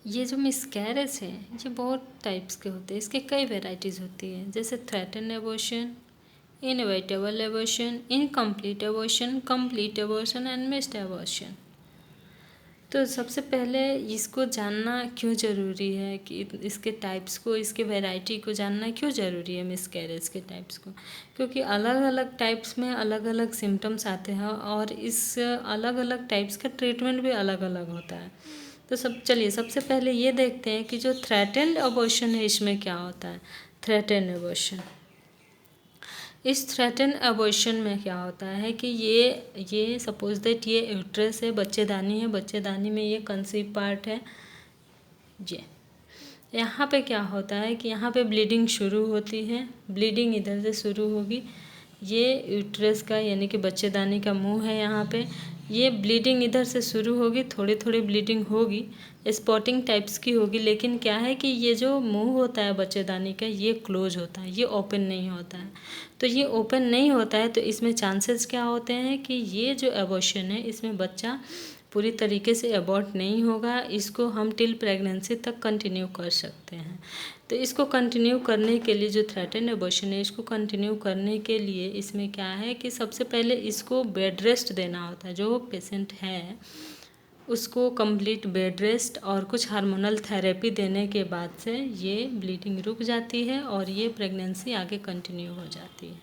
ये जो मिसकैरेज है ये बहुत टाइप्स के होते हैं, इसके कई वेराइटीज़ होती है, जैसे threaten abortion, inevitable abortion, incomplete abortion, complete abortion and missed abortion. तो सबसे पहले इसको जानना क्यों ज़रूरी है कि इसके टाइप्स को, इसके वैरायटी को जानना क्यों ज़रूरी है मिसकैरेज के टाइप्स को, क्योंकि अलग अलग टाइप्स में अलग अलग सिम्टम्स आते हैं और इस अलग अलग टाइप्स का ट्रीटमेंट भी अलग अलग होता है। तो चलिए सबसे पहले ये देखते हैं कि जो थ्रेटेंड अबॉर्शन है इसमें क्या होता है। थ्रेटेंड अबॉर्शन, इस थ्रेटन अबॉर्शन में क्या होता है कि ये सपोज दैट ये यूट्रस है, बच्चेदानी है, बच्चेदानी में ये कंसीव पार्ट है। ये यहाँ पे क्या होता है कि यहाँ पे ब्लीडिंग शुरू होती है, ब्लीडिंग इधर से शुरू होगी। ये यूट्रस का यानी कि बच्चेदानी का मुंह है, यहाँ पे ये ब्लीडिंग इधर से शुरू होगी, थोड़ी थोड़ी ब्लीडिंग होगी, स्पॉटिंग टाइप्स की होगी। लेकिन क्या है कि ये जो मुंह होता है बच्चेदानी का ये क्लोज होता है, ये ओपन नहीं होता है। तो ये ओपन नहीं होता है तो इसमें चांसेस क्या होते हैं कि ये जो एबॉर्शन है इसमें बच्चा पूरी तरीके से एबॉर्ट नहीं होगा, इसको हम टिल प्रेगनेंसी तक कंटिन्यू कर सकते हैं। तो इसको कंटिन्यू करने के लिए जो थ्रेटन एबॉर्शन है इसको कंटिन्यू करने के लिए इसमें क्या है कि सबसे पहले इसको बेड रेस्ट देना होता है। जो पेशेंट है उसको कंप्लीट बेड रेस्ट और कुछ हार्मोनल थेरेपी देने के बाद से ये ब्लीडिंग रुक जाती है और ये प्रेगनेंसी आगे कंटिन्यू हो जाती है।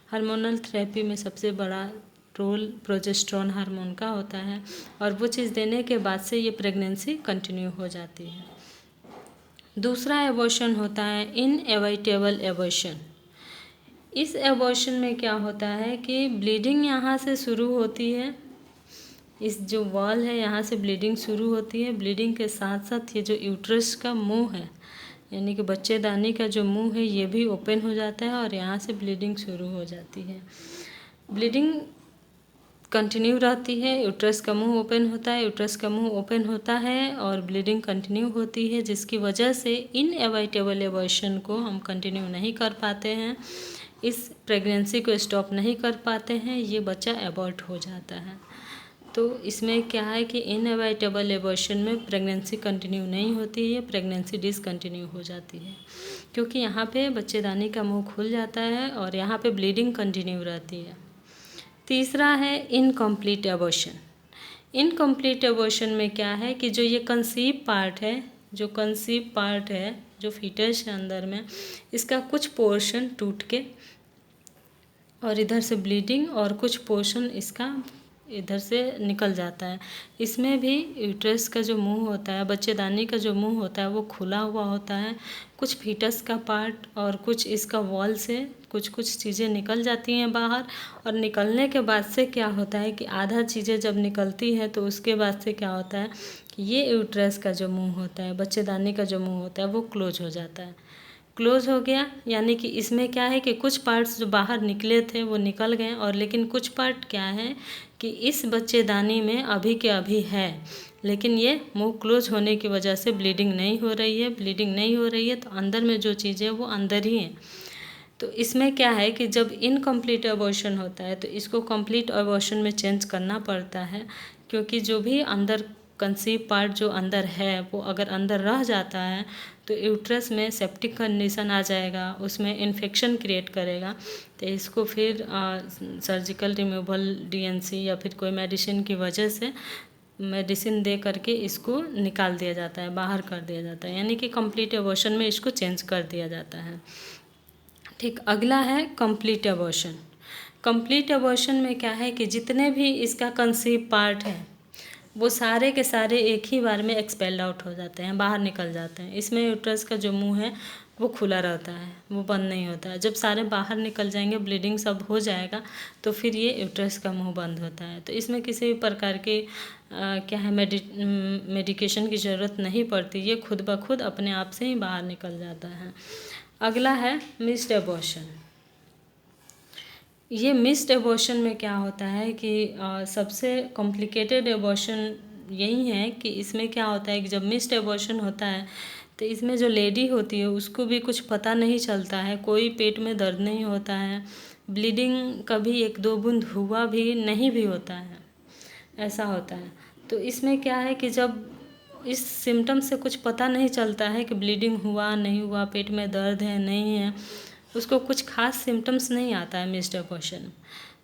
हार्मोनल थेरेपी में सबसे बड़ा रोल प्रोजेस्टेरोन हार्मोन का होता है और वो चीज़ देने के बाद से ये प्रेगनेंसी कंटिन्यू हो जाती है। दूसरा एबॉर्शन होता है इनएविटेबल एबॉर्शन। इस एबॉर्शन में क्या होता है कि ब्लीडिंग यहाँ से शुरू होती है, इस जो वॉल है यहाँ से ब्लीडिंग शुरू होती है। ब्लीडिंग के साथ साथ ये जो यूट्रस का मुंह है यानी कि बच्चेदानी का जो मुंह है ये भी ओपन हो जाता है और यहाँ से ब्लीडिंग शुरू हो जाती है। ब्लीडिंग कंटिन्यू रहती है, यूट्रस का मुंह ओपन होता है, यूट्रस का मुंह ओपन होता है और ब्लीडिंग कंटिन्यू होती है, जिसकी वजह से इनएविटेबल एबॉर्शन को हम कंटिन्यू नहीं कर पाते हैं, इस प्रेगनेंसी को स्टॉप नहीं कर पाते हैं, ये बच्चा एबॉर्ट हो जाता है। तो इसमें क्या है कि इनएविटेबल एबॉर्शन में प्रेगनेंसी कंटिन्यू नहीं होती है, प्रेगनेंसी डिसकंटिन्यू हो जाती है, क्योंकि यहाँ पे बच्चेदानी का मुंह खुल जाता है और यहाँ पे ब्लीडिंग कंटिन्यू रहती है। तीसरा है इनकम्प्लीट एबॉर्शन। इनकम्प्लीट एबॉर्शन में क्या है कि जो ये कंसीव पार्ट है, जो फीटस है अंदर में, इसका कुछ पोर्शन टूट के और इधर से ब्लीडिंग और कुछ पोर्शन इसका इधर से निकल जाता है। इसमें भी यूट्रस का जो मुंह होता है, बच्चेदानी का जो मुंह होता है वो खुला हुआ होता है, कुछ फीटस का पार्ट और कुछ इसका वॉल से कुछ कुछ चीज़ें निकल जाती हैं बाहर। और निकलने के बाद से क्या होता है कि आधा चीज़ें जब निकलती हैं तो उसके बाद से क्या होता है कि ये यूट्रस का जो मुंह होता है, बच्चेदानी का जो मुंह होता है वो क्लोज हो जाता है। क्लोज हो गया यानी कि इसमें क्या है कि कुछ पार्ट्स जो बाहर निकले थे वो निकल गए, और लेकिन कुछ पार्ट क्या है कि इस बच्चेदानी में अभी के अभी है, लेकिन ये मुंह क्लोज होने की वजह से ब्लीडिंग नहीं हो रही है। ब्लीडिंग नहीं हो रही है तो अंदर में जो चीज़ है वो अंदर ही है। तो इसमें क्या है कि जब इनकम्प्लीट एबॉर्शन होता है तो इसको कंप्लीट एबॉर्शन में चेंज करना पड़ता है, क्योंकि जो भी अंदर कंसीव पार्ट जो अंदर है वो अगर अंदर रह जाता है तो यूट्रस में सेप्टिक कंडीशन आ जाएगा, उसमें इन्फेक्शन क्रिएट करेगा। तो इसको फिर सर्जिकल रिमूवल, डीएनसी या फिर कोई मेडिसिन की वजह से मेडिसिन दे करके इसको निकाल दिया जाता है, बाहर कर दिया जाता है, यानी कि कंप्लीट एबॉर्शन में इसको चेंज कर दिया जाता है। ठीक, अगला है कंप्लीट एबॉर्शन। कंप्लीट एबॉर्शन में क्या है कि जितने भी इसका कंसीव पार्ट है वो सारे के सारे एक ही बार में एक्सपेल्ड आउट हो जाते हैं, बाहर निकल जाते हैं। इसमें यूट्रस का जो मुंह है वो खुला रहता है, वो बंद नहीं होता है। जब सारे बाहर निकल जाएंगे, ब्लीडिंग सब हो जाएगा, तो फिर ये यूट्रस का मुंह बंद होता है। तो इसमें किसी भी प्रकार के क्या है मेडिकेशन की ज़रूरत नहीं पड़ती, ये खुद ब खुद अपने आप से ही बाहर निकल जाता है। अगला है मिस्ड एबॉर्शन। ये मिस्ड एबॉर्शन में क्या होता है कि सबसे कॉम्प्लिकेटेड एबॉर्शन यही है कि इसमें क्या होता है कि जब मिस्ड एबॉर्शन होता है तो इसमें जो लेडी होती है उसको भी कुछ पता नहीं चलता है, कोई पेट में दर्द नहीं होता है, ब्लीडिंग कभी एक दो बूंद हुआ भी नहीं भी होता है, ऐसा होता है। तो इसमें क्या है कि जब इस सिम्टम से कुछ पता नहीं चलता है कि ब्लीडिंग हुआ नहीं हुआ, पेट में दर्द है नहीं है, उसको कुछ खास सिम्टम्स नहीं आता है मिस्ड अबॉर्शन।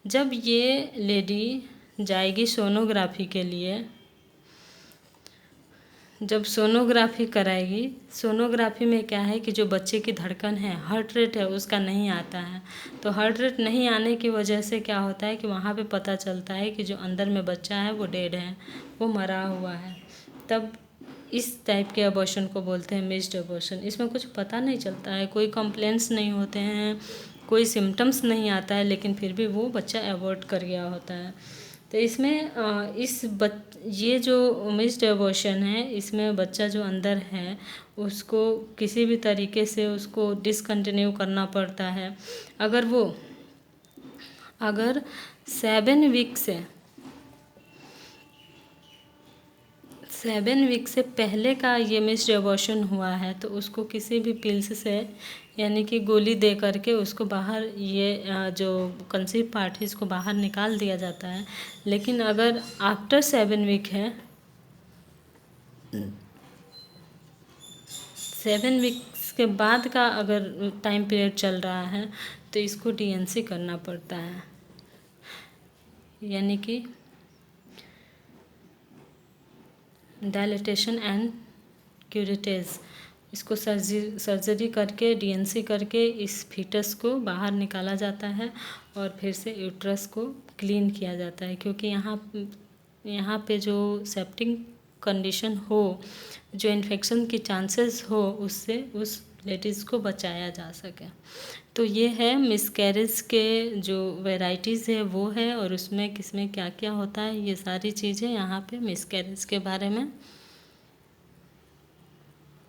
जब ये लेडी जाएगी सोनोग्राफी के लिए, जब सोनोग्राफी कराएगी, सोनोग्राफी में क्या है कि जो बच्चे की धड़कन है, हार्ट रेट है, उसका नहीं आता है। तो हार्ट रेट नहीं आने की वजह से क्या होता है कि वहाँ पे पता चलता है कि जो अंदर में बच्चा है वो डेड है, वो मरा हुआ है। तब इस टाइप के अबॉर्शन को बोलते हैं मिस्ड अबॉर्शन। इसमें कुछ पता नहीं चलता है, कोई कंप्लेंट्स नहीं होते हैं, कोई सिम्टम्स नहीं आता है, लेकिन फिर भी वो बच्चा अबॉर्ट कर गया होता है। तो इसमें ये जो मिस्ड अबॉर्शन है, इसमें बच्चा जो अंदर है उसको किसी भी तरीके से उसको डिसकंटिन्यू करना पड़ता है। अगर 7 वीक से पहले का ये मिस्ड अबॉर्शन हुआ है तो उसको किसी भी पिल्स से, यानी कि गोली दे करके उसको बाहर, ये जो कंसीव पार्ट है इसको बाहर निकाल दिया जाता है। लेकिन अगर आफ्टर 7 वीक है, 7 वीक्स के बाद का अगर टाइम पीरियड चल रहा है तो इसको डीएनसी करना पड़ता है, यानी कि डायलिटेशन एंड क्यूरेटेज। इसको सर्जरी करके, डीएनसी करके इस फीटस को बाहर निकाला जाता है और फिर से यूट्रस को क्लीन किया जाता है, क्योंकि यहाँ पे जो सेप्टिक कंडीशन हो, जो इन्फेक्शन की चांसेस हो, उससे उस लेडीज़ को बचाया जा सके। तो ये है मिसकैरेज के जो वैरायटीज़ है वो है, और उसमें किसमें क्या क्या होता है, ये सारी चीज़ें यहाँ पे मिसकैरेज के बारे में